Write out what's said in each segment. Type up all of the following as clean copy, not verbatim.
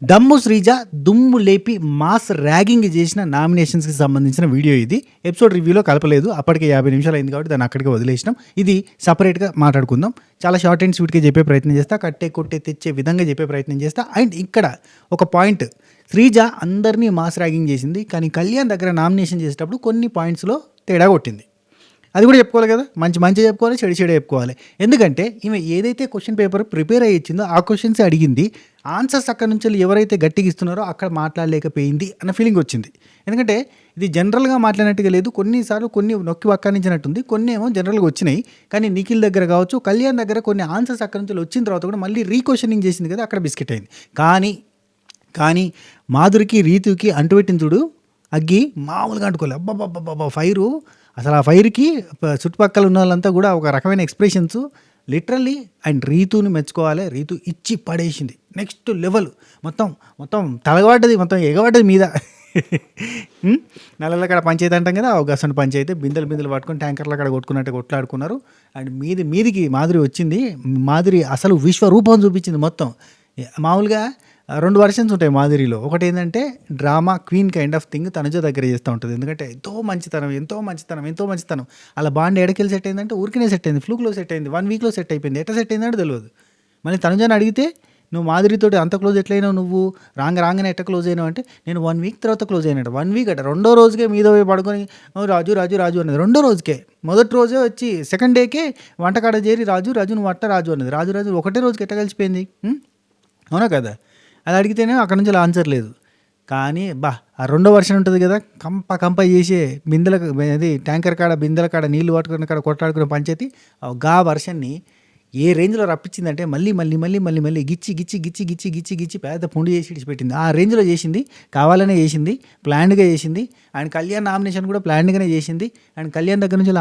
దమ్ము శ్రీజ దుమ్ము లేపి మాస్ ర్యాగింగ్ చేసిన నామినేషన్స్కి సంబంధించిన వీడియో ఇది. ఎపిసోడ్ రివ్యూలో కలపలేదు, అప్పటికే 50 నిమిషాలు అయింది కాబట్టి దాన్ని అక్కడికే వదిలేసినాం. ఇది సపరేట్గా మాట్లాడుకుందాం. చాలా షార్ట్ అండ్ స్వీట్గా చెప్పే ప్రయత్నం చేస్తా, కట్టే కొట్టే తెచ్చే విధంగా చెప్పే ప్రయత్నం చేస్తా. అండ్ ఇక్కడ ఒక పాయింట్, శ్రీజ అందరినీ మాస్ ర్యాగింగ్ చేసింది, కానీ కళ్యాణ్ దగ్గర నామినేషన్ చేసేటప్పుడు కొన్ని పాయింట్స్లో తేడా కొట్టింది. అది కూడా చెప్పుకోవాలి కదా, మంచి చెప్పుకోవాలి, చెడు చెప్పుకోవాలి. ఎందుకంటే ఈమె ఏదైతే క్వశ్చన్ పేపర్ ప్రిపేర్ అయ్యి ఇచ్చిందో ఆ క్వశ్చన్స్ అడిగింది, ఆన్సర్స్ అక్కడ నుంచి ఎవరైతే గట్టిగా ఇస్తున్నారో అక్కడ మాట్లాడలేకపోయింది అన్న ఫీలింగ్ వచ్చింది. ఎందుకంటే ఇది జనరల్గా మాట్లాడినట్టుగా లేదు, కొన్నిసార్లు కొన్ని నొక్కి వక్కానించినట్టుంది, కొన్ని ఏమో జనరల్గా వచ్చినాయి. కానీ నిఖిల్ దగ్గర కావచ్చు, కళ్యాణ్ దగ్గర కొన్ని ఆన్సర్స్ అక్కడ నుంచి వచ్చిన తర్వాత కూడా మళ్ళీ రీక్వశ్చనింగ్ చేసింది కదా, అక్కడ బిస్కెట్ అయింది. కానీ మాధురికి రీతుకి అంటుపెట్టిన చూడు అగ్గి మామూలుగా అంటుకోలే, అబ్బబ్బబ్బబ్బా ఫైరు. అసలు ఆ ఫైర్కి చుట్టుపక్కల ఉన్న వాళ్ళంతా కూడా ఒక రకమైన ఎక్స్ప్రెషన్స్ లిటరల్లీ. అండ్ రీతుని మెచ్చుకోవాలి, రీతు ఇచ్చి పడేసింది నెక్స్ట్ లెవెల్. మొత్తం తలగబడ్డది, మొత్తం ఎగబడ్డది మీద. నల్లల కాడ పంచాయతీ అంటాం కదా, ఒక గసండి పంచాయతీ, బిందెలు పట్టుకొని ట్యాంకర్ల కాడ కొట్టుకున్నట్టు కొట్లాడుకున్నారు. అండ్ మీదికి మాధురి వచ్చింది. మాధురి అసలు విశ్వరూపం చూపించింది మొత్తం. మామూలుగా 2 వర్షన్స్ ఉంటాయి మాధురిలో. ఒకటి ఏంటంటే drama queen kind of thing Tanuja దగ్గర చేస్తూ ఉంటుంది. ఎందుకంటే ఎంతో మంచితనం అలా బాండ్ ఎడకెళ్ళి సెట్ అయిందంటే ఊరికనే సెట్ అయింది, ఫ్లూక్లో సెట్ అయింది, 1 వీక్లో సెట్ అయిపోయింది. ఎట్లా సెట్ అయిందంటే తెలియదు. మళ్ళీ తనుజని అడిగితే నువ్వు మాధురితోటి అంత క్లోజ్ ఎట్లయినావు, నువ్వు రాగానే ఎట్లా క్లోజ్ అయినావు అంటే నేను 1 వీక్ తర్వాత క్లోజ్ అయినట్టు. 1 వీక్ అట, 2వ రోజుకే మీద పోయి పడుకొని రాజు అన్నది. 2వ రోజుకే, మొదటి రోజే వచ్చి సెకండ్ డేకే వంటకాడ చేరి రాజు నువ్వు రాజు అన్నది. రాజు ఒకటే రోజుకి ఎట్లా కలిసిపోయింది, అవునా కదా? అది అడిగితేనే అక్కడ నుంచి ఆన్సర్ లేదు. కానీ ఆ 2వ వర్షన్ ఉంటుంది కదా, కంప చేసే బిందెలకు, అది ట్యాంకర్ కాడ బిందెల కాడ నీళ్లు పట్టుకున్న కాడ కొట్లాడుకునే పంచాయతీ, గా వర్షన్ని ఏ రేంజ్లో రప్పించిందంటే మళ్ళీ గిచ్చి పెద్ద పుండి చేసి ఇడిచిపెట్టింది. ఆ రేంజ్లో చేసింది, కావాలనే చేసింది, ప్లాన్డ్గా చేసింది. అండ్ కళ్యాణ్ నామినేషన్ కూడా ప్లాన్డ్గానే చేసింది. అండ్ కళ్యాణ్ దగ్గర నుంచి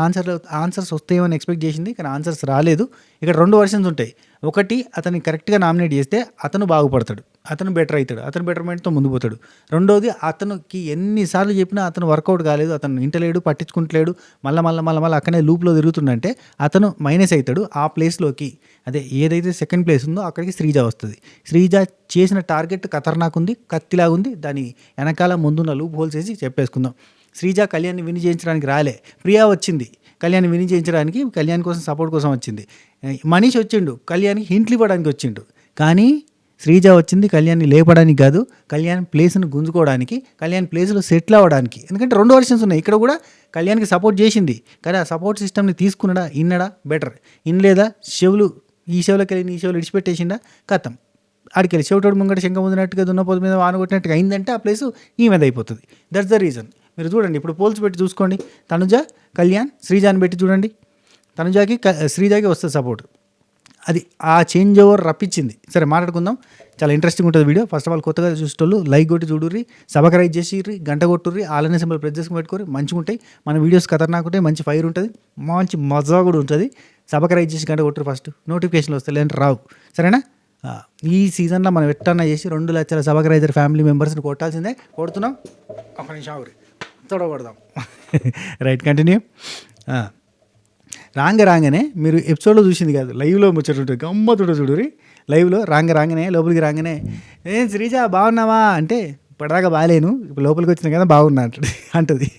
ఆన్సర్స్ వస్తాయేమని ఎక్స్పెక్ట్ చేసింది, కానీ ఆన్సర్స్ రాలేదు. ఇక్కడ 2 వర్షన్స్ ఉంటాయి. ఒకటి, అతన్ని కరెక్ట్గా నామినేట్ చేస్తే అతను బాగుపడతాడు, అతను బెటర్ అవుతాడు, అతను బెటర్మెంట్తో ముందు పోతాడు. రెండోది, అతనికి ఎన్నిసార్లు చెప్పినా అతను వర్కౌట్ కాలేదు, అతను ఇంటలేడు, పట్టించుకుంటలేడు, మళ్ళీ అక్కడే లూప్లో తిరుగుతుండంటే అతను మైనస్ అవుతాడు. ఆ ప్లేస్లోకి, అదే ఏదైతే సెకండ్ ప్లేస్ ఉందో అక్కడికి శ్రీజ వస్తుంది. శ్రీజ చేసిన టార్గెట్ ఖతర్నాక్ ఉంది, కత్తిలాగుంది. దాని వెనకాల ముందున్న లూప్ హోల్స్ వేసి చెప్పేసుకుందాం. శ్రీజ కళ్యాణ్ని విని చేయించడానికి రాలే, ప్రియా వచ్చింది కళ్యాణ్ విని చేయించడానికి, కళ్యాణ్ కోసం సపోర్ట్ కోసం వచ్చింది. మనీష్ వచ్చిండు కళ్యాణ్కి హింట్లు ఇవ్వడానికి వచ్చిండు. కానీ శ్రీజ వచ్చింది కళ్యాణ్ని లేపడానికి కాదు, కళ్యాణ్ ప్లేస్ను గుంజుకోవడానికి, కళ్యాణ్ ప్లేస్లో సెటిల్ అవ్వడానికి. ఎందుకంటే 2 వర్షన్స్ ఉన్నాయి. ఇక్కడ కూడా కళ్యాణ్కి సపోర్ట్ చేసింది, కానీ ఆ సపోర్ట్ సిస్టమ్ని తీసుకున్నాడా, ఇన్నడా, బెటర్ ఇన్లేదా, ఈ చెవులకి వెళ్ళి ఈ చెవులు ఇడిచిపెట్టేసిండా, కథం ఆడికెళ్ళి చెవిటోడు ముంగట శంఖ ముందునట్టుగా దున్నపోతు మీద వానగొట్టినట్టుగా అయిందంటే ఆ ప్లేసు ఈ మీద అయిపోతుంది. That's the reason. మీరు చూడండి, ఇప్పుడు పోల్స్ పెట్టి చూసుకోండి, తనుజ కళ్యాణ్ శ్రీజాని పెట్టి చూడండి, తనుజాకి శ్రీజాకి వస్తుంది సపోర్ట్. అది ఆ చేంజ్ ఓవర్ రప్పించింది. సరే మాట్లాడుకుందాం, చాలా ఇంట్రెస్టింగ్ ఉంటుంది వీడియో. ఫస్ట్ ఆఫ్ ఆల్ కొత్తగా చూసేటోళ్ళు లైక్ కొట్టి చూడుర్రి, సబ్స్క్రైబ్ చేసిర్రి, గంట కొట్టుర్రి, ఆలనే సింబల్ ప్రెస్ చేసుకుని పెట్టుకోరి, మంచిగా ఉంటాయి మన వీడియోస్. ఖతర్నాక్ ఉంటాయి, మంచి ఫైర్ ఉంటుంది, మంచి మజా కూడా ఉంటుంది. సబ్స్క్రైబ్ చేసి గంట కొట్టుర్రి, ఫస్ట్ నోటిఫికేషన్లు వస్తాయి, లేదంటే రావు. సరేనా? ఈ సీజన్లో మనం ఎట్టన్నా చేసి 2 లక్షల సబ్స్క్రైబర్ ఫ్యామిలీ మెంబర్స్ని కొట్టాల్సిందే. కొడుతున్నాం, ఒక నిమిషం ఆగురి, తొడగొడదాం. Right, continue. రాగానే మీరు ఎపిసోడ్లో చూసింది కాదు, లైవ్లో ముచ్చట ఉంటుంది, గమ్మత్తుడు చూడురి. లైవ్లో రాగానే లోపలికి రాగానే ఏం శ్రీజ బాగున్నావా అంటే, ఇప్పటిదాకా బాగాలేను, ఇప్పుడు లోపలికి వచ్చిన కదా బాగున్నా అంటది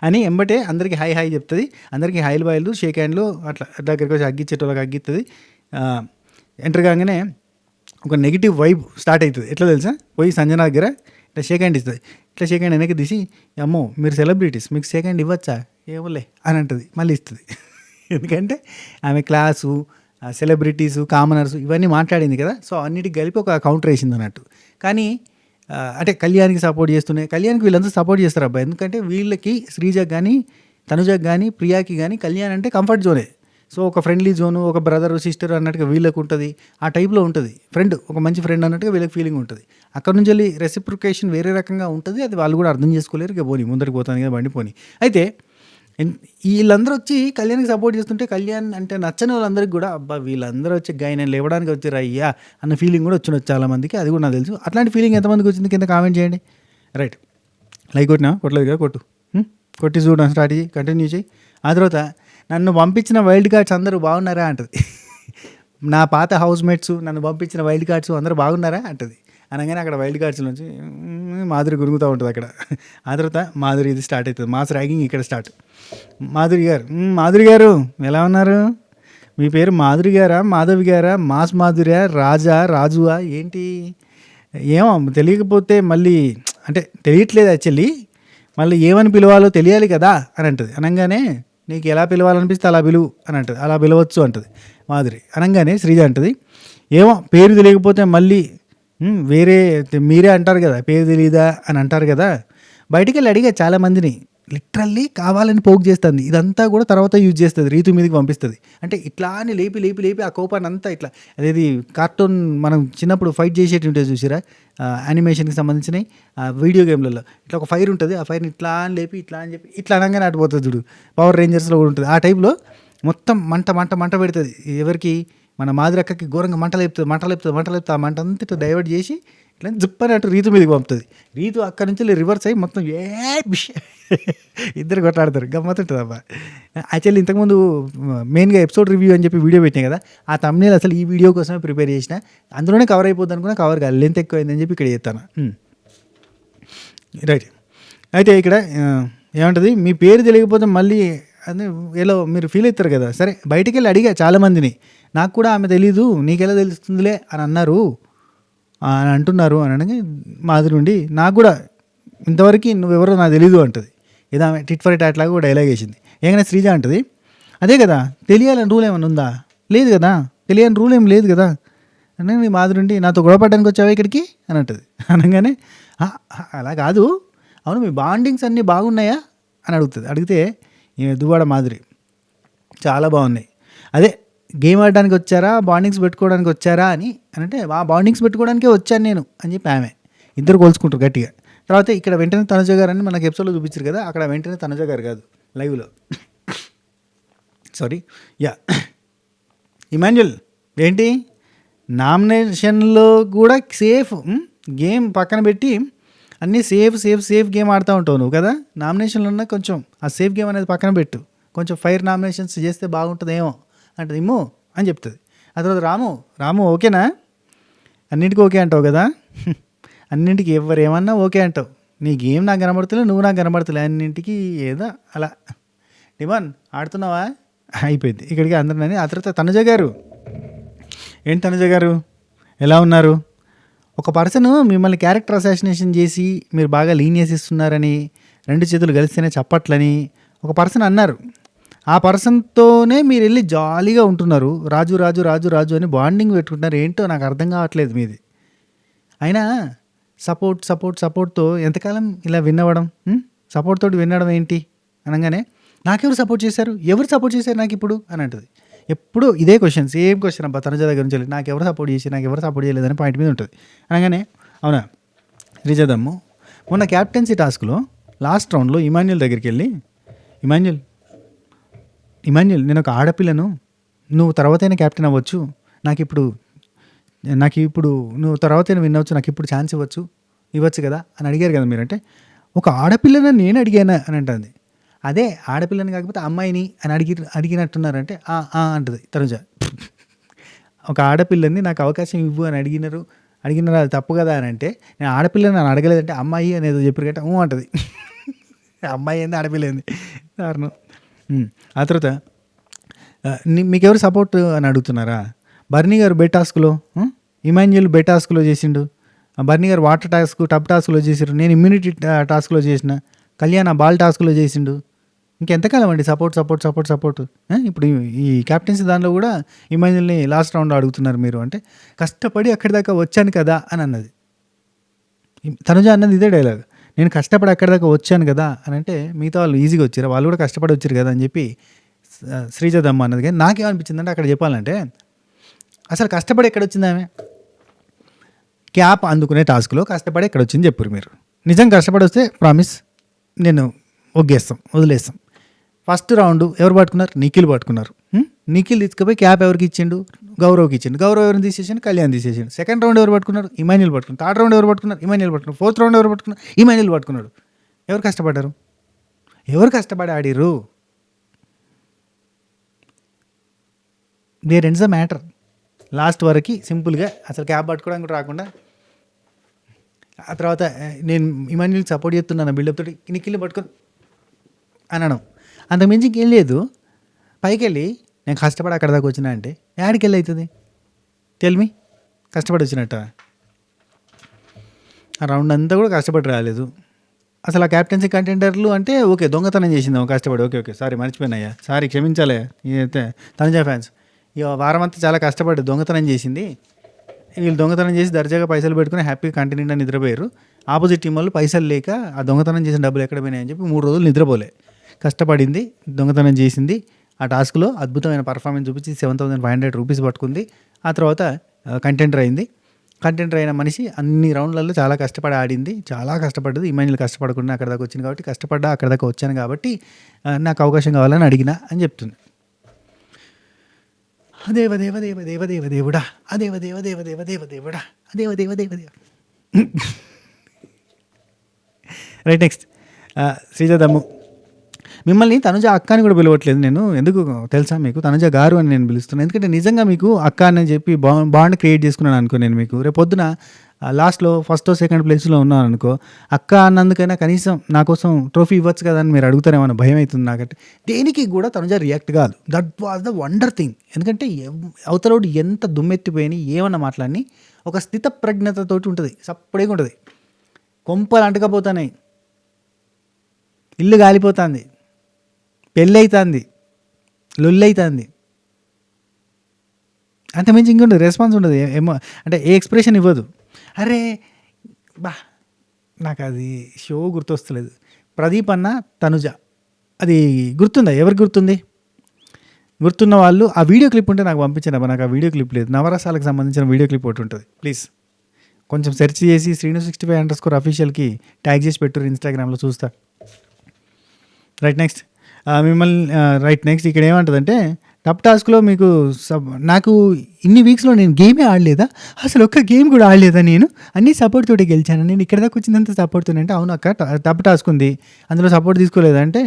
అని ఎంబటే అందరికీ హాయ్ చెప్తుంది. అందరికీ హాయిలు బాయిలు షేక్ హ్యాండ్లు అట్లా దగ్గరికి వచ్చి అగ్గిచ్చేటోళ్ళకి అగ్గిస్తుంది. ఎంటర్ కాగానే ఒక నెగిటివ్ వైబ్ స్టార్ట్ అవుతుంది. ఎట్లా తెలుసా, పోయి సంజన దగ్గర ఇట్లా షేక్ హ్యాండ్ ఇస్తుంది. ఇట్లా షేక్ హ్యాండ్ వెనక్కి తీసి, అమ్మో మీరు సెలబ్రిటీస్, మీకు షేక్ హ్యాండ్ ఇవ్వచ్చా, ఏమోలే అని అంటుంది, మళ్ళీ ఇస్తుంది. ఎందుకంటే ఆమె క్లాసు, సెలబ్రిటీసు, కామనర్స్ ఇవన్నీ మాట్లాడింది కదా, సో అన్నిటికి కలిపి ఒక కౌంటర్ వేసింది అన్నట్టు. కానీ అంటే కళ్యాణ్కి సపోర్ట్ చేస్తున్నాయి, కళ్యాణ్కి వీళ్ళంతా సపోర్ట్ చేస్తారు అబ్బాయి. ఎందుకంటే వీళ్ళకి శ్రీజకి కానీ, తనుజకి కానీ, ప్రియాకి కానీ కళ్యాణ్ అంటే కంఫర్ట్ జోనే. సో ఒక ఫ్రెండ్లీ జోను, ఒక బ్రదర్ సిస్టర్ అన్నట్టుగా వీళ్ళకి ఉంటుంది, ఆ టైప్లో ఉంటుంది. ఫ్రెండ్, ఒక మంచి ఫ్రెండ్ అన్నట్టుగా వీళ్ళకి ఫీలింగ్ ఉంటుంది. అక్కడ నుంచి వెళ్ళి రెసిప్రికేషన్ వేరే రకంగా ఉంటుంది, అది వాళ్ళు కూడా అర్థం చేసుకోలేరు. ఇక పోనీ ముందరికి పోతాను కదా బండి పోనీ. అయితే వీళ్ళందరూ వచ్చి కళ్యాణ్కి సపోర్ట్ చేస్తుంటే, కళ్యాణ్ అంటే నచ్చని వాళ్ళందరికీ కూడా అబ్బా వీళ్ళందరూ వచ్చి ఆయన లేవడానికి వచ్చారు అయ్యా అన్న ఫీలింగ్ కూడా వచ్చిండొచ్చు చాలామందికి. అది కూడా నాకు తెలుసు. అట్లాంటి ఫీలింగ్ ఎంతమందికి వచ్చింది కింద కామెంట్ చేయండి. రైట్, లైక్ కొట్టినా, కొట్టలేదు కదా, కొట్టి చూడడం స్టార్ట్ చేయి, కంటిన్యూ చేయి. ఆ తర్వాత నన్ను పంపించిన వైల్డ్ కార్డ్స్ అందరూ బాగున్నారా అంటది. నా పాత హౌస్ మేట్స్ నన్ను పంపించిన వైల్డ్ కార్డ్స్ అందరూ బాగున్నారా అంటది. అనగానే అక్కడ వైల్డ్ కార్డ్స్ నుంచి మాధురి గురుగుతూ ఉంటుంది అక్కడ. ఆ తర్వాత మాధురి ఇది స్టార్ట్ అవుతుంది, మాస్ ర్యాగింగ్ ఇక్కడ స్టార్ట్. మాధురి గారు ఎలా ఉన్నారు? మీ పేరు మాధురి గారా, మాధవి గారా, మాస్ మాధురియా, రాజువా ఏంటి? ఏమో తెలియకపోతే మళ్ళీ అంటే తెలియట్లేదు యాక్చువల్లీ, మళ్ళీ ఏమని పిలవాలో తెలియాలి కదా అని అంటుంది. అనగానే నీకు ఎలా పిలవాలనిపిస్తే అలా పిలువు అని అంటుంది, అలా పిలవచ్చు అంటుంది మాధురి. అనగానే శ్రీజ అంటుంది, ఏమో పేరు తెలియకపోతే మళ్ళీ వేరే మీరే అంటారు కదా పేరు తెలియదా అని అంటారు కదా. బయటికి వెళ్ళి అడిగా చాలామందిని, లిటరల్లీ కావాలని పోక్ చేస్తుంది. ఇదంతా కూడా తర్వాత యూజ్ చేస్తుంది, రీతు మీదకి పంపిస్తుంది. అంటే ఇట్లా అని లేపి ఆ కోపాన్ని అంతా ఇట్లా, అదేది కార్టూన్ మనం చిన్నప్పుడు ఫైట్ చేసేటి ఉంటుంది చూసిరా, యానిమేషన్కి సంబంధించినవి వీడియో గేమ్లలో ఇట్లా ఒక ఫైర్ ఉంటుంది, ఆ ఫైర్ని ఇట్లా అని లేపి ఇట్లా అని చెప్పి ఇట్లా అనగానే ఆడిపోతుంది చూడు. పవర్ రేంజర్స్లో కూడా ఉంటుంది ఆ టైప్లో. మొత్తం మంట పెడుతుంది. ఎవరికి? మన మాధురి అక్కకి ఘోరంగా మంట లేపుతుంది. ఆ మంట అంతా ఇట్లా డైవర్ట్ చేసి ఇట్లా జిప్పని అటు రీతు మీదకి పంపుతుంది. రీతు అక్కడి నుంచి రివర్స్ అయ్యి మొత్తం ఇద్దరు కొట్లాడతారు. గమ్మతుంటుంది అబ్బా. యాక్చువల్లీ ఇంతకుముందు మెయిన్గా ఎపిసోడ్ రివ్యూ అని చెప్పి వీడియో పెట్టినా కదా, ఆ thumbnail అసలు ఈ వీడియో కోసమే ప్రిపేర్ చేసిన. అందులోనే కవర్ అయిపోద్ది అనుకున్నా, కవర్ కాదు, లెంత్ ఎక్కువైందని చెప్పి ఇక్కడ చేస్తాను. రైట్. అయితే ఇక్కడ ఏమంటుంది, మీ పేరు తెలియకపోతే మళ్ళీ అని ఎలా మీరు ఫీల్ అవుతారు కదా. సరే బయటికి వెళ్ళి అడిగా చాలామందిని, నాకు కూడా ఆమె తెలీదు నీకెలా తెలుస్తుందిలే అని అన్నారు అని అంటున్నారు అని అనగా మాధురి నుండి నాకు కూడా ఇంతవరకు నువ్వెవరో నాకు తెలీదు అంటుంది. ఏదో ఆమె టిట్ ఫర్ టాట్ లాగా కూడా డైలాగ్ వేసింది. ఏమైనా శ్రీజ అంటుంది, అదే కదా తెలియాలని రూల్ ఏమైనా ఉందా? లేదు కదా, తెలియని రూల్ ఏం లేదు కదా అని. నీ మాధురి నుండి నాతో గొడవపడడానికి వచ్చావా ఇక్కడికి అని అంటుంది. అనగానే అలా కాదు, అవును మీ బాండింగ్స్ అన్నీ బాగున్నాయా అని అడుగుతుంది. అడిగితే దువ్వాడ మాధురి చాలా బాగున్నాయి. అదే గేమ్ ఆడడానికి వచ్చారా, బాండింగ్స్ పెట్టుకోవడానికి వచ్చారా అని అంటే, ఆ బాండింగ్స్ పెట్టుకోవడానికే వచ్చాను నేను అని చెప్పి ఆమె. ఇద్దరు కోల్చుకుంటారు గట్టిగా. తర్వాత ఇక్కడ వెంటనే తనుజ గారు అని మనకు ఎపిసోడ్లో చూపించారు కదా, అక్కడ వెంటనే తనుజ గారు కాదు లైవ్లో, సారీ ఇమాన్యుల్ ఏంటి నామినేషన్లో కూడా సేఫ్ గేమ్ పక్కన పెట్టి అన్నీ సేఫ్ గేమ్ ఆడుతూ ఉంటావు నువ్వు కదా. నామినేషన్లో ఉన్న కొంచెం ఆ సేఫ్ గేమ్ అనేది పక్కన పెట్టు, కొంచెం ఫైర్ నామినేషన్స్ చేస్తే బాగుంటుందేమో అంటది ఇమ్ము అని చెప్తుంది. ఆ తర్వాత రాము ఓకేనా, అన్నింటికి ఓకే అంటావు కదా, అన్నింటికి ఎవరు ఏమన్నా ఓకే అంటావు, నీ గేమ్ నాకు కనబడుతులే, నువ్వు నాకు కనబడుతులే, అన్నింటికి ఏదో అలా డిమాన్ ఆడుతున్నావా అయిపోయింది ఇక్కడికి అందరినీ. ఆ తర్వాత తనుజ గారు, ఏంటి తనుజ గారు ఎలా ఉన్నారు? ఒక పర్సన్ మిమ్మల్ని క్యారెక్టర్ అసాసినేషన్ చేసి మీరు బాగా లీనియస్ ఇస్తున్నారని, 2 చేతులు కలిస్తేనే చప్పట్లని ఒక పర్సన్ అన్నారు. ఆ పర్సన్తోనే మీరు వెళ్ళి జాలీగా ఉంటున్నారు, రాజు అని బాండింగ్ పెట్టుకుంటున్నారు. ఏంటో నాకు అర్థం కావట్లేదు మీది. అయినా సపోర్ట్తో ఎంతకాలం ఇలా విన్నవడం, సపోర్ట్ తోటి వినడం ఏంటి అనగానే, నాకెవరు సపోర్ట్ చేశారు, ఎవరు సపోర్ట్ చేశారు నాకు ఇప్పుడు అని అంటుంది. ఎప్పుడు ఇదే క్వశ్చన్, సేమ్ క్వశ్చన్ అబ్బా తనుజ దగ్గర నుంచి, నాకు ఎవరు సపోర్ట్ చేయలేదని పాయింట్ మీద ఉంటుంది. అనగానే అవునా శ్రీజదమ్ము, మొన్న క్యాప్టెన్సీ టాస్క్లో లాస్ట్ రౌండ్లో ఇమాన్యుల్ దగ్గరికి వెళ్ళి, ఇమాన్యుల్ నేను ఒక ఆడపిల్లను, నువ్వు తర్వాతైనా క్యాప్టెన్ అవ్వచ్చు, నాకు ఇప్పుడు నువ్వు తర్వాతైనా విన్ అవ్వచ్చు, నాకు ఇప్పుడు ఛాన్స్ ఇవ్వచ్చు కదా అని అడిగారు కదా మీరు. అంటే ఒక ఆడపిల్లని నేను అడిగానా అని అంటుంది. అదే ఆడపిల్లని కాకపోతే అమ్మాయిని అని అడిగినట్టున్నారంటే అంటుంది తనుజ. ఒక ఆడపిల్లని నాకు అవకాశం ఇవ్వు అని అడిగినారు అది తప్పు కదా అని అంటే, నేను ఆడపిల్లని నన్ను అడగలేదంటే అమ్మాయి అనేది చెప్పారు కంటే అంటుంది. అమ్మాయి ఏంది ఆడపిల్ల ఏంది దారుణం. ఆ తర్వాత మీకెవరు సపోర్ట్ అని అడుగుతున్నారా? బర్నీ గారు బెట్ టాస్క్లో, ఇమాన్యుల్ బెట్ టాస్క్లో చేసిండు, బర్నీ గారు వాటర్ టాస్క్ టబ్ టాస్క్లో చేసిండు, నేను ఇమ్యూనిటీ టాస్క్లో చేసిన, కళ్యాణ్ బాల్ టాస్క్లో చేసిండు. ఇంకెంతకాలం అండి సపోర్ట్. ఇప్పుడు ఈ క్యాప్టెన్సీ దానిలో కూడా ఇమాన్యుల్ని లాస్ట్ రౌండ్లో అడుగుతున్నారు మీరు. అంటే కష్టపడి అక్కడి దాకా వచ్చాను కదా అని అన్నది తనుజ. అన్నది ఇదే డైలాగ్, నేను కష్టపడి అక్కడి దాకా వచ్చాను కదా అని అంటే, మిగతా వాళ్ళు ఈజీగా వచ్చారు, వాళ్ళు కూడా కష్టపడి వచ్చారు కదా అని చెప్పి శ్రీజదమ్మ అన్నది. కానీ నాకేమనిపించిందంటే అక్కడ చెప్పాలంటే, అసలు కష్టపడి ఎక్కడ వచ్చింది ఆమె? క్యాప్ అందుకునే టాస్క్లో కష్టపడి ఎక్కడ వచ్చింది చెప్పారు మీరు. నిజం కష్టపడి వస్తే ప్రామిస్ నేను వదిలేస్తాం. ఫస్ట్ రౌండ్ ఎవరు పట్టుకున్నారు? నిఖిల్ పట్టుకున్నారు. నిఖిల్ తీసుకుపోయి క్యాప్ ఎవరికి ఇచ్చిండు? గౌరవ్కి ఇచ్చిండు. గౌరవ్ ఎవరిని తీసేసిండు? కళ్యాణ్ తీసేసిండు. సెకండ్ రౌండ్ ఎవరు పట్టుకున్నారు? ఇమాన్యుల్ పట్టుకున్నారు. థర్డ్ రౌండ్ ఎవరు పట్టుకున్నారు? ఇమాన్యుల్ పట్టుకున్నారు. ఫోర్త్ రౌండ్ ఎవరు పట్టుకున్నారు? ఇమాన్యుల్ పట్టుకున్నాడు. ఎవరు కష్టపడ్డారు? ఎవరు కష్టపడి ఆడిర్రు? There ends the matter. Last వరకు సింపుల్గా అసలు క్యాప్ పట్టుకోవడానికి రాకుండా ఆ తర్వాత నేను ఇమాన్యుల్కి సపోర్ట్ చేస్తున్నాను బిల్డప్ తోటి నిఖిల్ని పట్టుకొని అనడం. అంతకుమించి ఇంకేం లేదు. పైకెళ్ళి నేను కష్టపడి అక్కడ దాకా వచ్చినా అంటే యాడికి వెళ్ళి అవుతుంది? Tell me. కష్టపడి వచ్చినట్ట? ఆ రౌండ్ అంతా కూడా కష్టపడి రాలేదు. అసలు ఆ క్యాప్టెన్సీ కంటెండర్లు అంటే ఓకే దొంగతనం చేసిందాం కష్టపడి, ఓకే ఓకే సారీ మర్చిపోయినాయ్యా, సారీ క్షమించాలి. ఇదైతే తనుజా ఫ్యాన్స్ ఇక వారం అంతా చాలా కష్టపడి దొంగతనం చేసింది. వీళ్ళు దొంగతనం చేసి దర్జాగా పైసలు పెట్టుకుని హ్యాపీగా కంటిన్యూగా నిద్రపోయారు. ఆపోజిట్ టీం వాళ్ళు పైసలు లేక ఆ దొంగతనం చేసిన డబ్బులు ఎక్కడ పోయినాయని చెప్పి 3 రోజులు నిద్రపోలే. కష్టపడింది, దొంగతనం చేసింది. ఆ టాస్క్లో అద్భుతమైన పర్ఫార్మెన్స్ చూపించి 7,500 రూపీస్ పట్టుకుంది. ఆ తర్వాత కంటెండర్ అయింది. కంటెంటర్ అయిన మనిషి అన్ని రౌండ్లలో చాలా కష్టపడి ఆడింది, చాలా కష్టపడ్డది. ఇమాన్యుల్ కష్టపడకుండా అక్కడ దాకా వచ్చింది కాబట్టి, కష్టపడ్డా అక్కడ దాకా వచ్చాను కాబట్టి నాకు అవకాశం కావాలని అడిగినా అని చెప్తుంది. అదేవ దేవ దేవ దేవ దేవ దేవుడా, అదేవ దేవ దేవ దేవ దేవ దేవుడా, అదేవ దేవ దేవ దేవ. రైట్, నెక్స్ట్ శ్రీజ దమ్ము. మిమ్మల్ని తనుజ అక్క అని కూడా పిలవట్లేదు నేను. ఎందుకు తెలుసా మీకు? తనుజ గారు అని నేను పిలుస్తున్నాను. ఎందుకంటే నిజంగా మీకు అక్క అని చెప్పి బాండ్ క్రియేట్ చేసుకున్నాను అనుకో నేను. మీకు రేపు పొద్దున లాస్ట్లో ఫస్ట్ సెకండ్ ప్లేస్లో ఉన్నాను అనుకో, అక్క అన్నందుకైనా కనీసం నా కోసం ట్రోఫీ ఇవ్వచ్చు కదా అని మీరు అడుగుతారేమో భయం అవుతుంది నాకంటే. దేనికి కూడా తనుజ రియాక్ట్ కాదు. That was the wonder thing. ఎందుకంటే అవతలోడు ఎంత దుమ్మెత్తిపోయి ఏమన్నా మాట్లాడి ఒక స్థిత ప్రజ్ఞతతోటి ఉంటుంది, సప్పుడేగా ఉంటుంది. కొంపలు అంటకపోతున్నాయి, ఇల్లు కాలిపోతుంది, పెళ్ళి అవుతుంది, లొల్లి అవుతుంది, అంతమించి ఇంకుండదు, రెస్పాన్స్ ఉండదు. ఏమో అంటే ఏ ఎక్స్ప్రెషన్ ఇవ్వదు. అరే బా, నాకు అది షో గుర్తొస్తలేదు. ప్రదీప్ అన్న తనుజ, అది గుర్తుందా? ఎవరికి గుర్తుంది? గుర్తున్న వాళ్ళు ఆ వీడియో క్లిప్ ఉంటే నాకు పంపించండి. నాకు ఆ వీడియో క్లిప్ లేదు. నవరసాలకు సంబంధించిన వీడియో క్లిప్ ఒకటి ఉంటుంది. ప్లీజ్ కొంచెం సెర్చ్ చేసి Sreenu65_officialకి ట్యాగ్ చేసి పెట్టారు ఇన్స్టాగ్రామ్లో, చూస్తా. రైట్, నెక్స్ట్ మిమ్మల్ని రైట్ నెక్స్ట్ ఇక్కడ ఏమంటుందంటే టప్ టాస్క్లో మీకు నాకు ఇన్ని వీక్స్లో నేను గేమే ఆడలేదా, అసలు ఒక్క గేమ్ కూడా ఆడలేదా, నేను అన్నీ సపోర్ట్ తోటి గెలిచాను, నేను ఇక్కడ దాకా వచ్చిందంతా సపోర్ట్ తోనే అంటే, అవును అక్క టప్ టాస్క్ ఉంది అందులో సపోర్ట్ తీసుకోలేదంటే,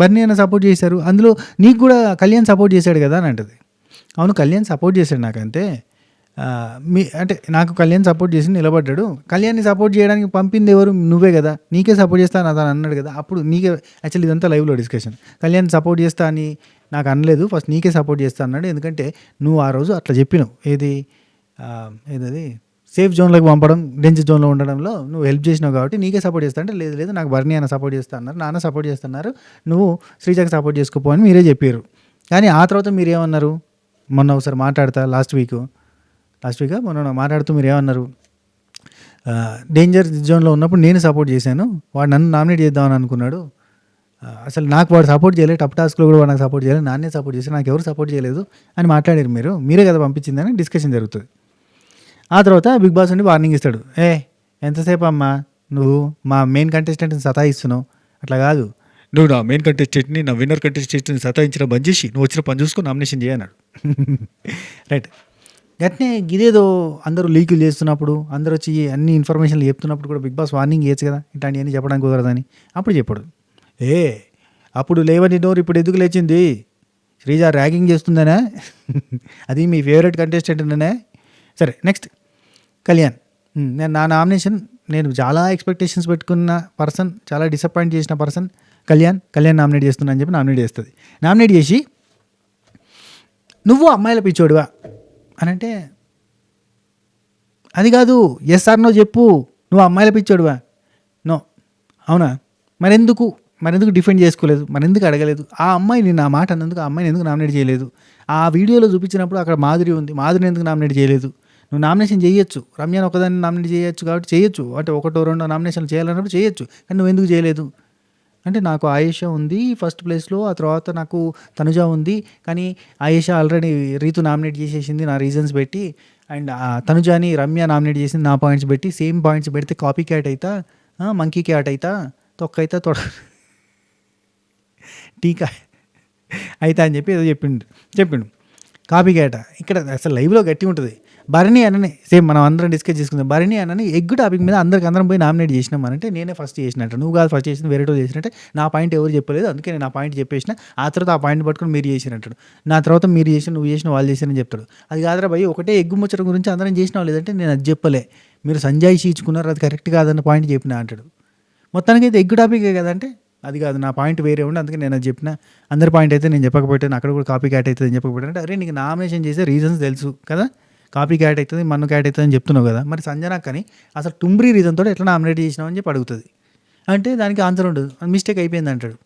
బర్నీ అన్న సపోర్ట్ చేశారు, అందులో నీకు కూడా కళ్యాణ్ సపోర్ట్ చేశాడు కదా అని అంటది. అవును కళ్యాణ్ సపోర్ట్ చేశాడు నాకంతే, అంటే నాకు కళ్యాణ్ సపోర్ట్ చేసి నిలబడ్డాడు. కళ్యాణ్ని సపోర్ట్ చేయడానికి పంపింది ఎవరు? నువ్వే కదా, నీకే సపోర్ట్ చేస్తా అని అతను అన్నాడు కదా. అప్పుడు నీకే యాక్చువల్లీ ఇదంతా లైవ్లో డిస్కషన్. కళ్యాణ్ సపోర్ట్ చేస్తా అని నాకు అనలేదు, ఫస్ట్ నీకే సపోర్ట్ చేస్తా అన్నాడు. ఎందుకంటే నువ్వు ఆ రోజు అట్లా చెప్పినావు, ఏదది సేఫ్ జోన్లోకి పంపడం, డేంజర్ జోన్లో ఉండడంలో నువ్వు హెల్ప్ చేసినావు కాబట్టి నీకే సపోర్ట్ చేస్తా అంటే, లేదు లేదు నాకు బర్నీ అన్న సపోర్ట్ చేస్తా అన్నారు, నాన్న సపోర్ట్ చేస్తున్నారు, నువ్వు శ్రీజాకి సపోర్ట్ చేసుకోపో అని మీరే చెప్పారు. కానీ ఆ తర్వాత మీరు ఏమన్నారు? మొన్న ఒకసారి మాట్లాడతా లాస్ట్ వీక్ మొన్న మాట్లాడుతూ మీరు ఏమన్నారు? డేంజర్ జోన్లో ఉన్నప్పుడు నేను సపోర్ట్ చేశాను, వాడు నన్ను నామినేట్ చేద్దామని అనుకున్నాడు, అసలు నాకు వాడు సపోర్ట్ చేయలేదు, టప్ టాస్క్లో కూడా వాడు నాకు సపోర్ట్ చేయలేదు, నాన్నే సపోర్ట్ చేశాను, నాకు ఎవరు సపోర్ట్ చేయలేదు అని మాట్లాడారు. మీరే కదా పంపించిందని డిస్కషన్ జరుగుతుంది. ఆ తర్వాత బిగ్ బాస్ నుండి వార్నింగ్ ఇస్తాడు. ఎంతసేపు అమ్మా నువ్వు మా మెయిన్ కంటెస్టెంట్ని సతాయిస్తున్నావు, అట్లా కాదు, నువ్వు నా మెయిన్ కంటెస్టెంట్ని, నా విన్నర్ కంటెస్టెంట్ని సతాయించిన బంద్ చేసి నువ్వు వచ్చిన పని చూసుకొని నామినేషన్ చేయన్నాడు. రైట్, గట్నే గిదేదో అందరూ లీకులు చేస్తున్నప్పుడు, అందరూ వచ్చి అన్ని ఇన్ఫర్మేషన్లు చెప్తున్నప్పుడు కూడా బిగ్ బాస్ వార్నింగ్ చేయొచ్చు కదా, ఇట్లాంటివన్నీ చెప్పడానికి కుదరదని. అప్పుడు చెప్పాడు, అప్పుడు లేవని నోరు ఇప్పుడు ఎందుకు లేచింది, శ్రీజ ర్యాగింగ్ చేస్తుందనే, అది మీ ఫేవరెట్ కంటెస్టెంట్నే. సరే, నెక్స్ట్ కళ్యాణ్. నా నామినేషన్, నేను చాలా ఎక్స్పెక్టేషన్స్ పెట్టుకున్న పర్సన్, చాలా డిసప్పాయింట్ చేసిన పర్సన్ కళ్యాణ్ నామినేట్ చేస్తున్నా అని చెప్పి నామినేట్ చేస్తుంది. నామినేట్ చేసి నువ్వు అమ్మాయిల పిచ్చోడువా అని అంటే, అది కాదు ఎస్ ఆర్ నో చెప్పు, నువ్వు అమ్మాయిల పిచ్చోడువా? నో. అవునా? మరెందుకు డిఫెండ్ చేసుకోలేదు, మరెందుకు అడగలేదు? ఆ అమ్మాయిని నా మాట అన్నందుకు ఆ అమ్మాయిని ఎందుకు నామినేట్ చేయలేదు? ఆ వీడియోలో చూపించినప్పుడు అక్కడ మాధురి ఉంది, మాధురిని ఎందుకు నామినేట్ చేయలేదు? నువ్వు నామినేషన్ చేయొచ్చు, రమ్యాన్ ఒకదాన్ని నామినేట్ చేయొచ్చు కాబట్టి చేయొచ్చు, అంటే 1-2 నామినేషన్లు చేయాలన్నప్పుడు చేయొచ్చు, కానీ నువ్వు ఎందుకు చేయలేదు అంటే, నాకు ఆయేషా ఉంది ఫస్ట్ ప్లేస్లో, ఆ తర్వాత నాకు తనుజ ఉంది, కానీ ఆయేషా ఆల్రెడీ రీతు నామినేట్ చేసేసింది నా రీజన్స్ పెట్టి, అండ్ తనుజాని రమ్య నామినేట్ చేసింది నా పాయింట్స్ పెట్టి, సేమ్ పాయింట్స్ పెడితే కాపీ క్యాట్ అవుతా, మంకీ క్యాట్ అవుతా, తొక్కైతా టీకా అయితే అని చెప్పి ఏదో చెప్పిండు. కాపీ క్యాట ఇక్కడ అసలు లైవ్లో గట్టి ఉంటుంది. భరణి అనని సేమ్ మనం అందరం డిస్కస్ చేసుకుందాం. భరణి అనని ఎగ్ టాపిక్ మీద అందరం పోయి నామినేట్ చేసినాం అంటే నేనే ఫస్ట్ చేసినట్టు, నువ్వు కాదు ఫస్ట్ చేసింది, వేరే వాళ్ళు చేసినట్టే. నా పాయింట్ ఎవరు చెప్పలేదు, అందుకే నేను ఆ పాయింట్ చెప్పేసిన. ఆ తర్వాత ఆ పాయింట్ పట్టుకుని మీరు చేసినట్టు, నా తర్వాత మీరు చేసిన, నువ్వు చేసిన, వాళ్ళు చేసినని చెప్తాడు. అది కాదురా భయ్, ఒకటే ఎగ్గు ముచ్చట గురించి అందరం చేసినావు, లేదంటే నేను అది చెప్పలే, మీరు సంజాయిషి ఇచ్చుకున్నారు, అది కరెక్ట్ కాదన్న పాయింట్ చెప్పిన అంటాడు. మొత్తానికి అయితే ఎగ్గు టాపికే కదంటే అది కాదు, నా పాయింట్ వేరే ఉండి అందుకే నేను అది చెప్పిన, అందరి పాయింట్ అయితే నేను చెప్పకపోయాను, అక్కడ కూడా కాపీ క్యాట్ అవుతుంది అని చెప్పకపోయాను అంటే, అరే నీకు నామినేషన్ చేసే రీజన్స్ తెలుసు కదా, కాపీ క్యాట్ అవుతుంది, మన్ను క్యాట్ అవుతుంది అని చెప్తున్నావు కదా, మరి సంజనాక్కని అసలు టుంబ్రీ రీజన్తో ఎట్లా నామినేట్ చేసినావు అని చెప్పి అడుగుతుంది. అంటే దానికి ఆన్సర్ ఉండదు, మిస్టేక్ అయిపోయింది అంటాడు.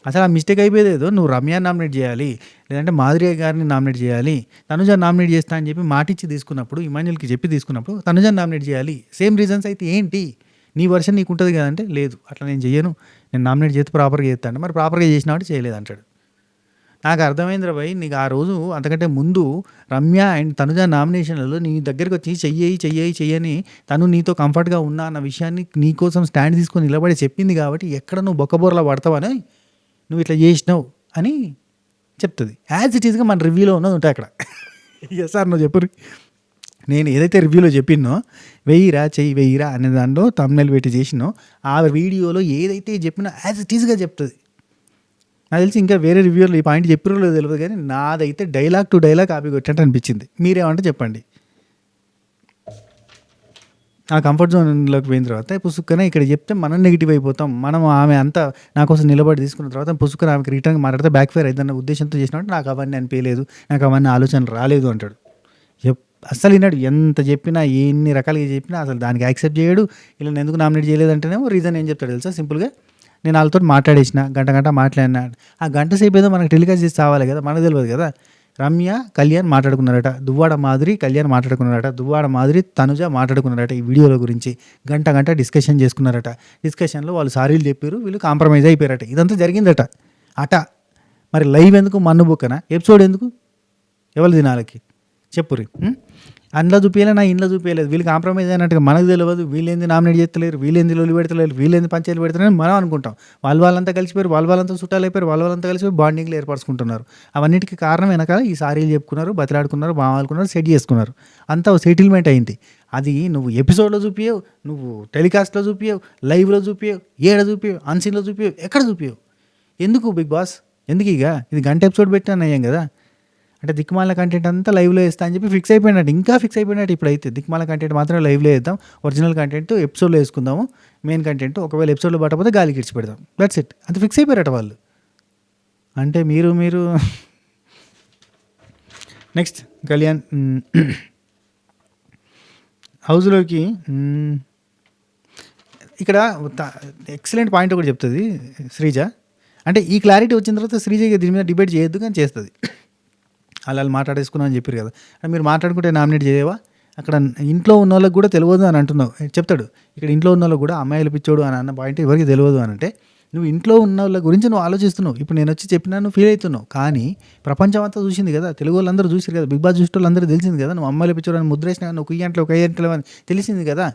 అసలు ఆ మిస్టేక్ అయిపోయేది ఏదో, నువ్వు రమ్యాని నామినేట్ చేయాలి, లేదంటే మాధురి గారిని నామినేట్ చేయాలి, తనుజాని నామినేట్ చేస్తా అని చెప్పి మాటిచ్చి తీసుకున్నప్పుడు, ఇమాన్యుల్కి చెప్పి తీసుకున్నప్పుడు తనుజాని నామినేట్ చేయాలి. సేమ్ రీజన్స్ అయితే ఏంటి, నీ వర్షన్ నీకు ఉంటుంది కదంటే, లేదు అట్లా నేను చెయ్యను, నేను నామినేట్ చేస్తే ప్రాపర్గా చేస్తాను, మరి ప్రాపర్గా చేసినట్టు చేయలేదు అంటాడు. నాకు అర్థమైందిరా భయ్, నీకు ఆ రోజు అంతకంటే ముందు రమ్య అండ్ తనుజ నామినేషన్లలో నీ దగ్గరికి వచ్చి చెయ్యని తను నీతో కంఫర్ట్గా ఉన్నా అన్న విషయాన్ని నీకోసం స్టాండ్ తీసుకొని నిలబడి చెప్పింది కాబట్టి ఎక్కడ నువ్వు బొక్కబోరలా పడతావని నువ్వు ఇట్లా చేసినావు అని చెప్తుంది. యాజ్ ఇట్ ఈస్గా మన రివ్యూలో ఉన్నది ఉంటాయి అక్కడ. ఎస్ సార్ నువ్వు చెప్పు, నేను ఏదైతే రివ్యూలో చెప్పినో వెయ్యిరా అనే దాంట్లో తమ్నెల్ పెట్టి చేసినో ఆ వీడియోలో ఏదైతే చెప్పినో యాజ్ ఇట్ ఈస్గా చెప్తుంది. నాకు తెలిసి ఇంకా వేరే రివ్యూలో ఈ పాయింట్ చెప్పిరో లేదో తెలియదు, కానీ నాదైతే డైలాగ్ టు డైలాగ్ కాపీ కొట్టినట్టు అనిపించింది. మీరేమంటే చెప్పండి. ఆ కంఫర్ట్ జోన్లోకి పోయిన తర్వాత పుసుక్కనే ఇక్కడ చెప్తే మనం నెగిటివ్ అయిపోతాం, మనం ఆమె అంతా నా కోసం నిలబడి తీసుకున్న తర్వాత పుసుక్కన ఆమెకి రిటర్న్ మాట్లాడితే బ్యాక్ ఫైర్ అవుతుందన్న ఉద్దేశంతో చేసినట్టు నాకు అవన్నీ అనిపించలేదు, నాకు అవన్నీ ఆలోచన రాలేదు అంటాడు. అస్సలు విన్నాడు, ఎంత చెప్పినా ఎన్ని రకాలుగా చెప్పినా అసలు దానికి యాక్సెప్ట్ చేయడు. ఇలా ఎందుకు నామినేట్ చేయలేదంటేనేమో రీజన్ ఏం చెప్తాడు తెలుసా, సింపుల్గా నేను వాళ్ళతో మాట్లాడేసిన, గంట మాట్లాడినా, ఆ గంట సేపు ఏదో మనకు టెలికాస్ట్ చేసి రావాలి కదా, మనకు తెలియదు కదా. రమ్య కళ్యాణ్ మాట్లాడుకున్నారట, దువ్వాడ మాధురి కళ్యాణ్ మాట్లాడుకున్నారట, దువ్వాడ మాధురి తనుజ మాట్లాడుకున్నారట, ఈ వీడియోల గురించి గంట డిస్కషన్ చేసుకున్నారట. డిస్కషన్లో వాళ్ళు సారీలు చెప్పారు, వీళ్ళు కాంప్రమైజ్ అయిపోయారట, ఇదంతా జరిగిందట అట. మరి లైవ్ ఎందుకు, మన్ను బుక్కన ఎపిసోడ్ ఎందుకు, ఎవరు దినాలకి చెప్పురి. అందులో చూపించలే, నా ఇంట్లో చూపించలేదు, వీళ్ళు కాంప్రమైజ్ అయినట్టుగా మనకు తెలియదు, వీళ్ళేంది నామినేట్ చేస్తలేరు, వీళ్ళేంది లొల్లి పెడతలేరు, వీళ్ళేంది పంచాయతీలు పెడతారని మనం అనుకుంటాం. వాళ్ళంతా కలిసిపోయారు, వాళ్ళంతా చుట్టాలు అయిపోయారు, వాళ్ళంతా కలిసిపోయి బాండింగ్లు ఏర్పరచుకుంటున్నారు. అవన్నిటికీ కారణం వెనకాల ఈ సారీలు చెప్పుకున్నారు, బతిలాడుకున్నారు, బావాలుకున్నారు, సెట్ చేసుకున్నారు, అంతా సెటిల్మెంట్ అయింది. అది నువ్వు ఎపిసోడ్లో చూపించవు, నువ్వు టెలికాస్ట్లో చూపించవు, లైవ్లో చూపించవు, ఏడ చూపించవు, అన్సీన్లో చూపించవు, ఎక్కడ చూపించవు. ఎందుకు బిగ్ బాస్, ఎందుకు ఇక ఇది గంట ఎపిసోడ్ పెట్టినా అయ్యాం కదా. అంటే దిక్కుమాల కంటెంట్ అంతా లైవ్లో వేస్తా అని చెప్పి ఫిక్స్ అయిపోయినట్టు, ఇంకా ఫిక్స్ అయిపోయినట్టు. ఇప్పుడైతే దిక్కుమాల కంటెంట్ మాత్రం లైవ్లో వేద్దాం, ఒరిజినల్ కంటెంట్ ఎపిసోడ్లో వేసుకుందాము, మెయిన్ కంటెంట్ ఒకవేళ ఎపిసోడ్లో పట్టకపోతే గాలికి ఇడిచి పెడదాం, దట్స్ ఇట్. అంత ఫిక్స్ అయిపోయారట వాళ్ళు. అంటే మీరు నెక్స్ట్ కళ్యాణ్ హౌస్లోకి ఇక్కడ ఎక్సలెంట్ పాయింట్ ఒకటి చెప్తుంది శ్రీజ. అంటే ఈ క్లారిటీ వచ్చిన తర్వాత శ్రీజ దీని మీద డిబేట్ చేయొద్దు కానీ చేస్తుంది. అలా మాట్లాడేసుకున్నాం అని చెప్పారు కదా, మీరు మాట్లాడుకుంటే నామినేట్ చేయవా, అక్కడ ఇంట్లో ఉన్న వాళ్ళకి కూడా తెలియదు అని అంటున్నావు చెప్తాడు. ఇక్కడ ఇంట్లో ఉన్న వాళ్ళకి కూడా అమ్మాయిలు పిచ్చోడు అని అన్న పాయింట్ ఎవరికి తెలియదు అని అంటే, నువ్వు ఇంట్లో ఉన్న వాళ్ళ గురించి నువ్వు ఆలోచిస్తున్నావు. ఇప్పుడు నేను వచ్చి చెప్పినా నువ్వు ఫీల్ అవుతున్నావు, కానీ ప్రపంచం అంతా చూసింది కదా, తెలుగు వాళ్ళందరూ చూసారు కదా, బిగ్ బాస్ చూసే వాళ్ళందరూ తెలిసింది కదా, నువ్వు అమ్మాయిలు పిచ్చోడు అని ముద్రేసినా నువ్వు ఒక గంటలో అని తెలిసింది కదా.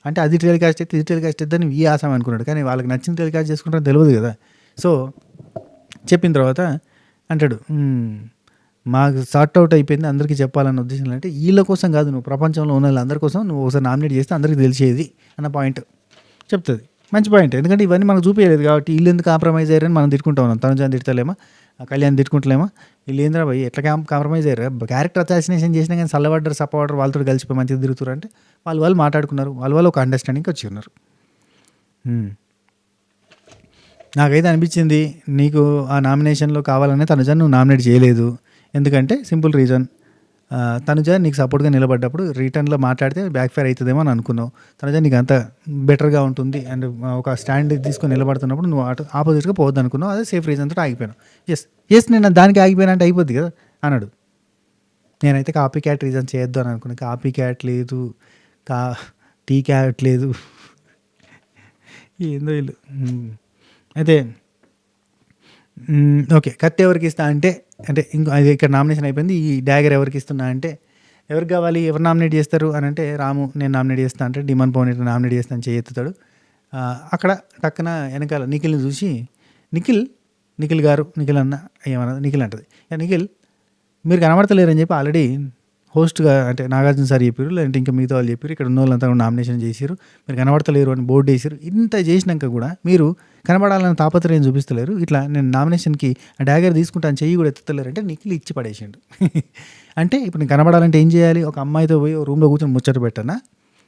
అంటే అది టెలికాస్ట్ అయితే ఇది టెలికాస్ట్ అయితే అని ఈ ఆశం అనుకున్నాడు, కానీ వాళ్ళకి నచ్చిన టెలికాస్ట్ చేసుకుంటారని తెలియదు కదా. సో చెప్పిన తర్వాత అంటాడు, మాకు సార్ట్ అవుట్ అయిపోయింది, అందరికీ చెప్పాలన్న ఉద్దేశం. అంటే వీళ్ళ కోసం కాదు, నువ్వు ప్రపంచంలో ఉన్న వాళ్ళందరి కోసం నువ్వు ఒకసారి నామినేట్ చేస్తే అందరికీ తెలిసేది అన్న పాయింట్ చెప్తుంది. మంచి పాయింట్, ఎందుకంటే ఇవన్నీ మనకు చూపించలేదు కాబట్టి వీళ్ళు ఎందుకు కాంప్రమైజ్ అయ్యారని మనం తిట్టుకుంటా ఉన్నాం. తనుజాని తిడతలేమా, కళ్యాణ్ తిట్టుకుంటలేమా, వీళ్ళు ఏంద్రా భయ్ ఎట్లా కాంప్రమైజ్ అయ్యారు, క్యారెక్టర్ అసాసినేషన్ చేసినా కానీ చల్లబడ్డారు, సప్పబడ్డారు, వాళ్ళతో కలిసిపోయి మంచిగా తిరుగుతారు అంటే వాళ్ళు మాట్లాడుకున్నారు, వాళ్ళు ఒక అండర్స్టాండింగ్కి వచ్చి ఉన్నారు. నాకైతే అనిపించింది నీకు ఆ నామినేషన్లో కావాలనే తనుజాని నువ్వు నామినేట్ చేయలేదు. ఎందుకంటే సింపుల్ రీజన్, తనుజ నీకు సపోర్ట్గా నిలబడ్డప్పుడు రిటర్న్లో మాట్లాడితే బ్యాక్ ఫైర్ అవుతుందేమో అని అనుకున్నావు. తనుజ నీకు అంత బెటర్గా ఉంటుంది అండ్ ఒక స్టాండ్ తీసుకొని నిలబడుతున్నప్పుడు నువ్వు ఆపోజిట్గా పోవద్దు అనుకున్నావు, అదే సేఫ్ రీజన్తో ఆగిపోయాను. ఎస్ నేను దానికి ఆగిపోయినా అంటే అయిపోద్ది కదా అన్నాడు. నేనైతే కాపీ క్యాట్ రీజన్ చేయొద్దు అని అనుకున్నాను. కాపీ క్యాట్ లేదు, టీ క్యాట్ లేదు, ఏందో వీళ్ళు. అయితే ఓకే, కత్తి ఎవరికి ఇస్తా అంటే ఇంకో అది ఇక్కడ నామినేషన్ అయిపోయింది. ఈ డ్యాగర్ ఎవరికి ఇస్తున్నా అంటే ఎవరికి కావాలి, ఎవరు నామినేట్ చేస్తారు అని అంటే రాము నేను నామినేట్ చేస్తా అంటే డిమాండ్ పవన్ నామినేట్ చేస్తాను చేయెత్తుతాడు. అక్కడ టక్కున వెనకాల నిఖిల్ని చూసి నిఖిల్ గారు నిఖిల్ అన్న ఏమన్నది నిఖిల్ అంటది, నిఖిల్ మీరు కనబడతలేరని చెప్పి ఆల్రెడీ హోస్ట్‌గా అంటే నాగార్జున సార్ చెప్పిర్రు. లేదంటే ఇంకా మిగతా వాళ్ళు చెప్పిర్రు. ఇక్కడ ఉన్నోళ్ళంతా కూడా నామినేషన్ చేసిర్రు. మీరు కనబడతలేరు అని బోర్డేసిర్రు. ఇంత చేసినంక కూడా మీరు కనబడాలని తాపత్రయం చూపిస్తలేరు. ఇట్లా నేను నామినేషన్‌కి డాగర్ తీసుకుంటాను చెయ్యి కూడా ఎత్తుతలేరు అంటే నిఖిల్ ఇచ్చి పడేసిండు. అంటే ఇప్పుడు నేను కనబడాలంటే ఏం చేయాలి? ఒక అమ్మాయితో పోయి ఓ రూమ్‌లో కూర్చొని ముచ్చట పెట్టనా?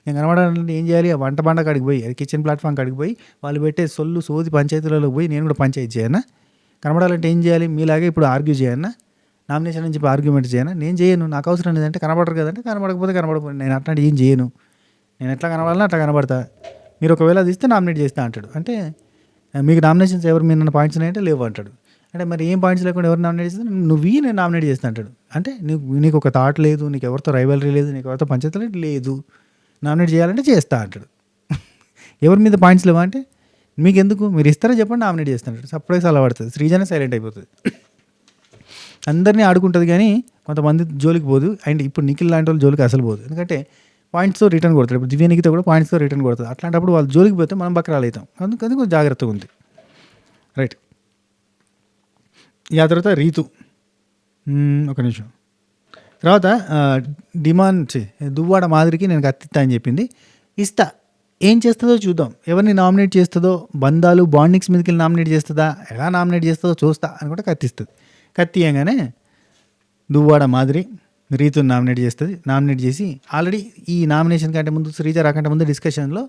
నేను కనబడాలంటే ఏం చేయాలి? ఆ వంట బండ కాడికి పోయి, కిచెన్ ప్లాట్‌ఫామ్ కాడికి పోయి, వాళ్ళు పెట్టే సొల్లు సోది పంచాయతీలలోకి పోయి నేను కూడా పంచాయతీ చేయనా? కనబడాలంటే ఏం చేయాలి? మీలాగే ఇప్పుడు ఆర్గ్యూ చేయనా? నామినేషన్ అని చెప్పి ఆర్గ్యుమెంట్ చేయనా? నేను చేయను. నాకు అవసరం లేదంటే కనబడరు కదంటే కనబడకపోతే కనబడకపోతే నేను అట్లాంటివి ఏం చేయను. నేను ఎట్లా కనబడాలో అట్లా కనబడతా. మీరు ఒకవేళ అది ఇస్తే నామినేట్ చేస్తా అంటాడు. అంటే మీకు నామినేషన్స్ ఎవరి మీద పాయింట్స్ ఉన్నాయంటే లేవు అంటాడు. అంటే మరి ఏం పాయింట్స్ లేకుండా ఎవరు నామినేట్ చేస్తే నువ్వు నేను నామినేట్ చేస్తా అంటాడు. అంటే నీకు ఒక థాట్ లేదు, నీకు ఎవరితో రైవలరీ లేదు, నీకు ఎవరితో పంచాయతీ లేదు, నామినేట్ చేయాలంటే చేస్తా అంటాడు. ఎవరి మీద పాయింట్స్ లేవా అంటే మీకు ఎందుకు, మీరు ఇస్తారో చెప్పండి నామినేట్ చేస్తా అంటాడు. సర్ప్రైజ్ అలా పడుతుంది. శ్రీజనే సైలెంట్ అయిపోతుంది. అందరినీ ఆడుకుంటుంది కానీ కొంతమంది జోలికి పోదు. అండ్ ఇప్పుడు నిఖిల్ లాంటి వాళ్ళు జోలికి అసలు పోదు. ఎందుకంటే పాయింట్స్తో రిటర్న్ కొడతాడు. ఇప్పుడు దివ్యానికితో కూడా పాయింట్స్తో రిటర్న్ కొడుతుంది. అట్లాంటప్పుడు వాళ్ళు జోలికి పోతే మనం బక్రాలు అవుతాం. అందుకని కొంచెం జాగ్రత్తగా ఉంది. రైట్. తర్వాత రీతు ఒక నిమిషం. తర్వాత డిమాండ్ దువ్వాడ మాదిరికి నేను కత్తిస్తా అని చెప్పింది. ఇస్తా, ఏం చేస్తుందో చూద్దాం. ఎవరిని నామినేట్ చేస్తుందో, బంధాలు బాండింగ్స్ మీదకి వెళ్ళి నామినేట్ చేస్తుందా, ఎలా నామినేట్ చేస్తుందో చూస్తా అని కూడా కత్తిస్తుంది. కత్తియంగానే దువ్వాడ మాదిరి రీతుని నామినేట్ చేస్తుంది. నామినేట్ చేసి ఆల్రెడీ ఈ నామినేషన్ కంటే ముందు, శ్రీజ రాకంటే ముందు డిస్కషన్లో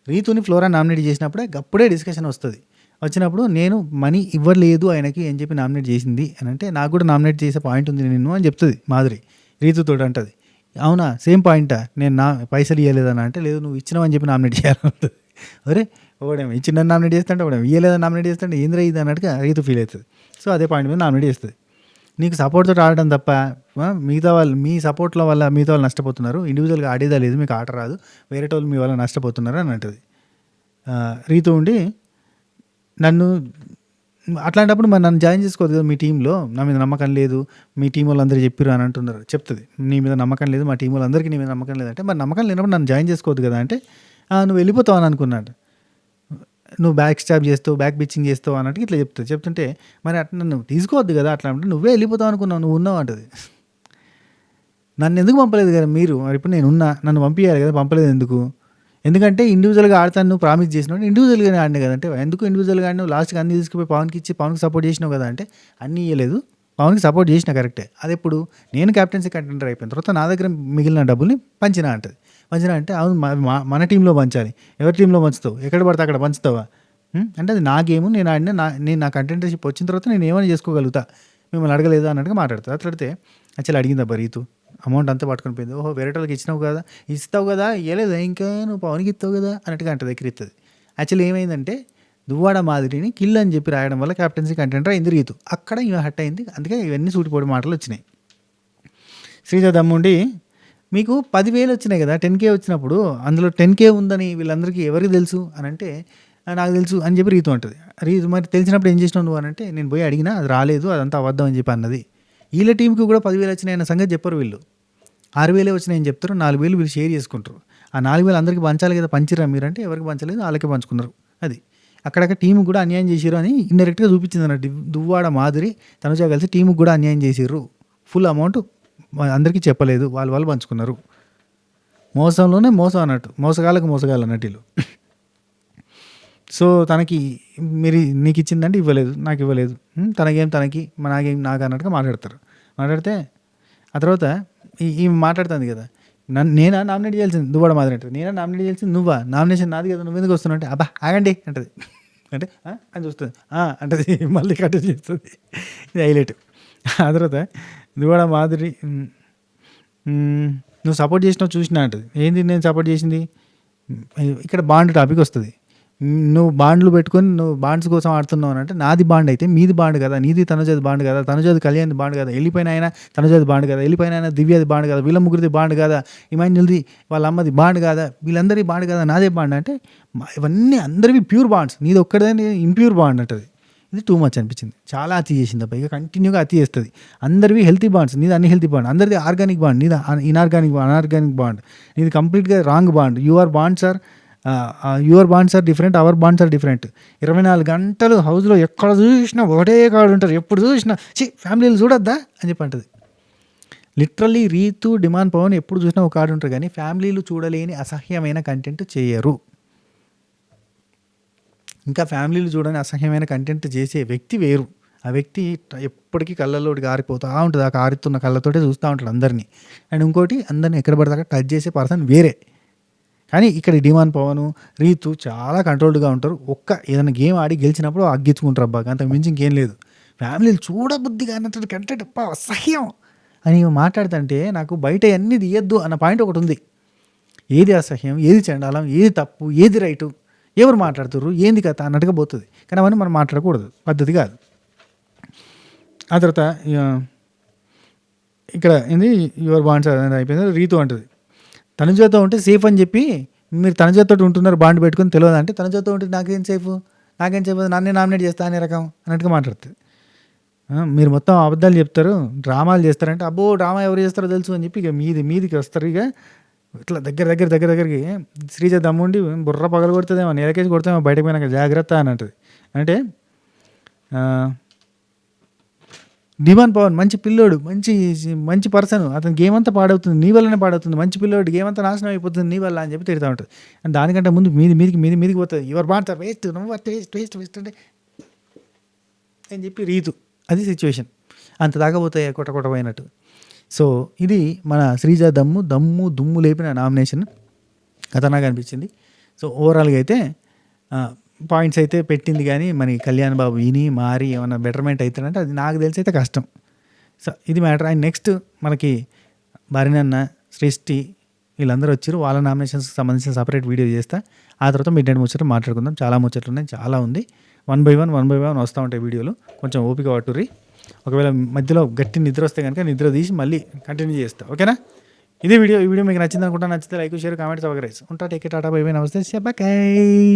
రీతుని ఫ్లోరా నామినేట్ చేసినప్పుడే అప్పుడే డిస్కషన్ వస్తుంది. వచ్చినప్పుడు నేను మనీ ఇవ్వలేదు ఆయనకి అని చెప్పి నామినేట్ చేసింది అని అంటే నాకు కూడా నామినేట్ చేసే పాయింట్ ఉంది నిన్ను అని చెప్తుంది మాధురి. రీతుతో అంటుంది అవునా సేమ్ పాయింటా, నేను పైసలు ఇవ్వలేదని అంటే లేదు నువ్వు ఇచ్చినావని చెప్పి నామినేట్ చేయాలంటుంది. అరే ఒకడేమో ఇచ్చిన నామినేట్ చేస్తుంటే ఒకడేమో ఇవ్వలేదని నామినేట్ చేస్తుంటే ఏంద్రా ఇది అన్నట్టుగా రీతు ఫీల్ అవుతుంది. సో అదే పాయింట్ మీద నామినేట్ చేస్తుంది. నీకు సపోర్ట్తో ఆడటం తప్ప మిగతా వాళ్ళు మీ సపోర్ట్ల వల్ల మిగతా వాళ్ళు నష్టపోతున్నారు, ఇండివిజువల్గా ఆడేదా లేదు, మీకు ఆట రాదు, వేరే వాళ్ళు మీ వల్ల నష్టపోతున్నారు అని అంటుంది. రీతు ఉండి నన్ను అట్లాంటప్పుడు మరి నన్ను జాయిన్ చేసుకోవద్దు కదా మీ టీంలో, నా మీద నమ్మకం లేదు, మీ టీం వాళ్ళందరూ చెప్పారు అని అంటున్నారు. చెప్తుంది నీ మీద నమ్మకం లేదు, మా టీం వాళ్ళందరికీ నీ మీద నమ్మకం లేదంటే మరి నమ్మకం లేనప్పుడు నన్ను జాయిన్ చేసుకోవద్దు కదా అంటే నువ్వు వెళ్ళిపోతావు అని అనుకున్నాడు, నువ్వు బ్యాక్ స్టాప్ చేస్తావు, బ్యాక్ బిచ్చింగ్ చేస్తావు అన్నట్టు ఇట్లా చెప్తుంటే మరి అట్లా నువ్వు తీసుకోవద్దు కదా, అట్లా అంటే నువ్వే వెళ్ళిపోతావు అనుకున్నావు, నువ్వు ఉన్నావు అంటది. నన్ను ఎందుకు పంపలేదు కదా మీరు, మరి ఇప్పుడు నేను ఉన్నా, నన్ను పంపించాలి కదా, పంపలేదు ఎందుకు, ఎందుకంటే ఇండివిజువల్గా ఆడతాను నువ్వు ప్రామిస్ చేసినావు, ఇండివిజువల్గానే ఆడినా కదంటే ఎందుకు ఇండివిజువల్గా ఆడినావు, లాస్ట్కి అన్ని తీసుకుపోయి పవన్కి ఇచ్చి పవన్కి సపోర్ట్ చేసినావు కదా అంటే అన్నీ ఇవ్వలేదు, పవన్కి సపోర్ట్ చేసినా కరెక్టే, అది ఎప్పుడు నేను క్యాప్టెన్సీ కంటెండర్ అయిపోయిన తర్వాత నా దగ్గర మిగిలిన డబ్బుల్ని పంచినా అంటది. పంచినా అంటే అవును మన టీంలో పంచాలి, ఎవరి టీంలో పంచుతావు, ఎక్కడ పడితే అక్కడ పంచుతావా అంటే అది నా గేము, నేను ఆడినా, నేను నా కంటెంటర్షిప్ వచ్చిన తర్వాత నేను ఏమైనా చేసుకోగలుగుతా, మిమ్మల్ని అడగలేదు అన్నట్టుగా మాట్లాడుతుంది. అట్లాడితే యాక్చువల్లీ అడిగిందబ్బా రీతు, అమౌంట్ అంతా పట్టుకొని పోయింది. ఓహో వేరే వాళ్ళకి ఇచ్చినావు కదా, ఇస్తావు కదా, ఇవ్వలేదు ఇంకా నువ్వు పవన్కి ఇస్తావు కదా అన్నట్టుగా అంటే దగ్గర ఇస్తుంది. యాక్చువల్లీ ఏమైందంటే దువ్వాడ మాదిరిని కిల్ అని చెప్పి రాయడం వల్ల క్యాప్టెన్సీ కంటెండర్ అయింది రీతు, అక్కడ ఇవి హట్ అయింది. అందుకే ఇవన్నీ సూటిపోడి మాటలు వచ్చినాయి. శ్రీజ దమ్ముండి మీకు 10,000 వచ్చినాయి కదా, 10K వచ్చినప్పుడు అందులో 10K ఉందని వీళ్ళందరికీ ఎవరికి తెలుసు అని అంటే నాకు తెలుసు అని చెప్పి రీతు అంటుంది. రీతు మరి తెలిసినప్పుడు ఏం చేసినావు నువ్వు అని అంటే నేను పోయి అడిగినా అది రాలేదు, అదంతా అబద్ధం అని చెప్పి అన్నది. వీళ్ళ టీంకి కూడా 10,000 వచ్చినాయి అన్న సంగతి చెప్పరు వీళ్ళు, 6,000 వచ్చినాయని చెప్తారు, 4,000 వీళ్ళు షేర్ చేసుకుంటారు. ఆ 4,000 అందరికీ పంచాలి కదా, పంచిరా మీరంటే ఎవరికి పంచలేదు, వాళ్ళకే పంచుకున్నారు. అది అక్కడక్కడ టీముకి కూడా అన్యాయం చేసిరు అని ఇండైరెక్ట్గా చూపించింది అన్నట్టు. దువ్వాడ మాదిరి తనుజ కలిసి టీముకి కూడా అన్యాయం చేసిర్రు, ఫుల్ అమౌంట్ అందరికీ చెప్పలేదు, వాళ్ళు పంచుకున్నారు. మోసంలోనే మోసం అన్నట్టు, మోసగాళ్ళకు మోసగాళ్ళు అన్నట్టు వీళ్ళు. సో తనకి మీరు నీకు ఇచ్చిందంటే ఇవ్వలేదు, నాకు ఇవ్వలేదు, తనకి నాకేం నాకు అన్నట్టుగా మాట్లాడితే ఆ తర్వాత ఈ మాట్లాడుతుంది కదా, నేనా నామినేట్ చేయాల్సింది దువ్వాడ మాదిరి అంటే, నేనా నామినేట్ చేయాల్సింది నువ్వా, నామినేషన్ నాది కదా, నువ్వు ఎందుకు వస్తున్నావు అంటే అబ్బా ఆగండి అంటది. అంటే అని చూస్తుంది అంటది, మళ్ళీ కట్ చేస్తుంది. ఇది హైలైట్. ఆ తర్వాత దువ్వాడ మాదిరి నువ్వు సపోర్ట్ చేసినావు చూసినా అంటది. ఏంది నేను సపోర్ట్ చేసింది, ఇక్కడ బాండ్ టాపిక్ వస్తుంది. నువ్వు బాండ్లు పెట్టుకొని నువ్వు బాండ్స్ కోసం ఆడుతున్నావు అంటే నాది బాండ్ అయితే మీది బాండ్ కదా, నీది తనుజది బాండ్ కదా, తనుజది కళ్యాణ్ది బాండ్ కదా, వెళ్ళిపోయిన ఆయన తనుజది బాండ్ కదా, వెళ్ళిపోయిన ఆయన దివ్యది బాండ్ కదా, వీళ్ళ ముగ్గురిది బాండ్ కదా, ఇమాన్యుల్ది వాళ్ళ అమ్మది బాండ్ కదా, వీళ్ళందరిది బాండ్ కదా, నాదే బాండ్ అంటే ఇవన్నీ అందరివి ప్యూర్ బాండ్స్, నీది ఒక్కడే ఇంప్యూర్ బాండ్ అంటది. ఇది టూ మచ్ అనిపించింది, చాలా అతి చేసింది అబ్బా, ఇక కంటిన్యూగా అతి చేస్తుంది. అందరివి హెల్తీ బాండ్స్, నీది అన్హెల్తీ బాండ్, అందరిది ఆర్గానిక్ బాండ్, నీది అనార్గానిక్ బాండ్, నీది కంప్లీట్గా wrong bond. Your bonds are different, our bonds are different. 24 గంటలు హౌస్లో ఎక్కడ చూసినా ఒకటే కాడు ఉంటారు, ఎప్పుడు చూసినా ఫ్యామిలీలు చూడొద్దా అని చెప్పి అంటది. లిటరల్లీ రీతు, డిమాండ్ పవన్ ఎప్పుడు చూసినా ఒక ఆడు ఉంటారు కానీ ఫ్యామిలీలు చూడలేని అసహ్యమైన కంటెంట్ చేయరు. ఇంకా ఫ్యామిలీలు చూడని అసహ్యమైన కంటెంట్ చేసే వ్యక్తి వేరు. ఆ వ్యక్తి ఎప్పటికీ కళ్ళల్లోకి ఆరిపోతూ ఉంటుంది. ఆ కారుతున్న కళ్ళతోటే చూస్తూ ఉంటాడు అందరినీ. అండ్ ఇంకోటి అందరిని ఎక్కడ పడితే అక్కడ టచ్ చేసే పర్సన్ వేరే. కానీ ఇక్కడ డిమాండ్ పవన్, రీతు చాలా కంట్రోల్డ్గా ఉంటారు. ఏదైనా గేమ్ ఆడి గెలిచినప్పుడు అగ్గించుకుంటారు. అబ్బాగా అంతకు మించి ఇంకేం లేదు. ఫ్యామిలీలు చూడబుద్ధిగా అన్నట్టు కంటెంట్ అసహ్యం అని మాట్లాడుతుంటే నాకు బయట అన్నీ తీయద్దు అన్న పాయింట్ ఒకటి ఉంది. ఏది అసహ్యం, ఏది చండాలం, ఏది తప్పు, ఏది రైటు, ఎవరు మాట్లాడుతుర్రు, ఏంది కథ అన్నట్టుగా పోతుంది. కానీ అవన్నీ మనం మాట్లాడకూడదు, పద్ధతి కాదు. ఆ తర్వాత ఇక్కడ ఏంది యువర్ బాండ్స్ అయిపోయింది. రీతు అంటుంది తనుజతో ఉంటే సేఫ్ అని చెప్పి మీరు తనుజతో ఉంటున్నారు బాండ్ పెట్టుకుని తెలియదు అంటే తనుజతో ఉంటే నాకేం సేఫ్ నన్నే నామినేట్ చేస్తా అనే రకం అన్నట్టుగా మాట్లాడుతుంది. మీరు మొత్తం అబద్ధాలు చెప్తారు, డ్రామాలు చేస్తారంటే అబ్బో డ్రామా ఎవరు చేస్తారో తెలుసు అని చెప్పి ఇక మీదికి వస్తారు. ఇక ఇట్లా దగ్గరికి శ్రీజ దమ్ముండి బుర్ర పగలు కొడుతుందేమో, నేలకేసి కొడుతామో బయటకు పోయినాక జాగ్రత్త అని అంటుంది. అంటే డిమాండ్ పవన్ మంచి పిల్లోడు, మంచి పర్సన్, అతను గేమ్ అంతా పాడవుతుంది నీ వల్లనే పాడవుతుంది, మంచి పిల్లోడు గేమ్ అంతా నాశనం అయిపోతుంది నీ వల్ల అని చెప్పి తిరుగుతూ ఉంటుంది. అండ్ దానికంటే ముందు మీదికి పోతుంది. ఎవరు బాగుంటారు వేస్ట్, నువ్వు వేస్ట్ అంటే అని చెప్పి రీతు. అది సిచ్యువేషన్. అంత దాకపోతాయి కొట్ట పోయినట్టు. సో ఇది మన శ్రీజ దుమ్ము లేపిన నామినేషన్ కథ నాకు అనిపించింది. సో ఓవరాల్గా అయితే పాయింట్స్ అయితే పెట్టింది కానీ మన కళ్యాణ్ బాబు మారి ఏమైనా బెటర్మెంట్ అవుతాడంటే అది నాకు తెలిసి అయితే కష్టం. సో ఇది మ్యాటర్. అండ్ నెక్స్ట్ మనకి భార్యనన్న, సృష్టి వీళ్ళందరూ వచ్చారు. వాళ్ళ నామినేషన్స్కి సంబంధించిన సపరేట్ వీడియో చేస్తా. ఆ తర్వాత మిడ్ నైట్ ముచ్చట్లు మాట్లాడుకుందాం. చాలా ముచ్చట్లు ఉన్నాయి, చాలా ఉంది. వన్ బై వన్ వస్తూ ఉంటాయి వీడియోలు. కొంచెం ఓపిక పట్టుర్రి. ఒకవేళ మధ్యలో గట్టి నిద్ర వస్తే కనుక నిద్ర తీసి మళ్ళీ కంటిన్యూ చేస్తా. ఓకేనా? ఇదే వీడియో మీకు నచ్చింది అనుకుంటా. నచ్చితే లైక్, షేర్, కామెంట్స్ ఉంటా. టేక్ టాటా, బై బై, నమస్తే, బాయ్.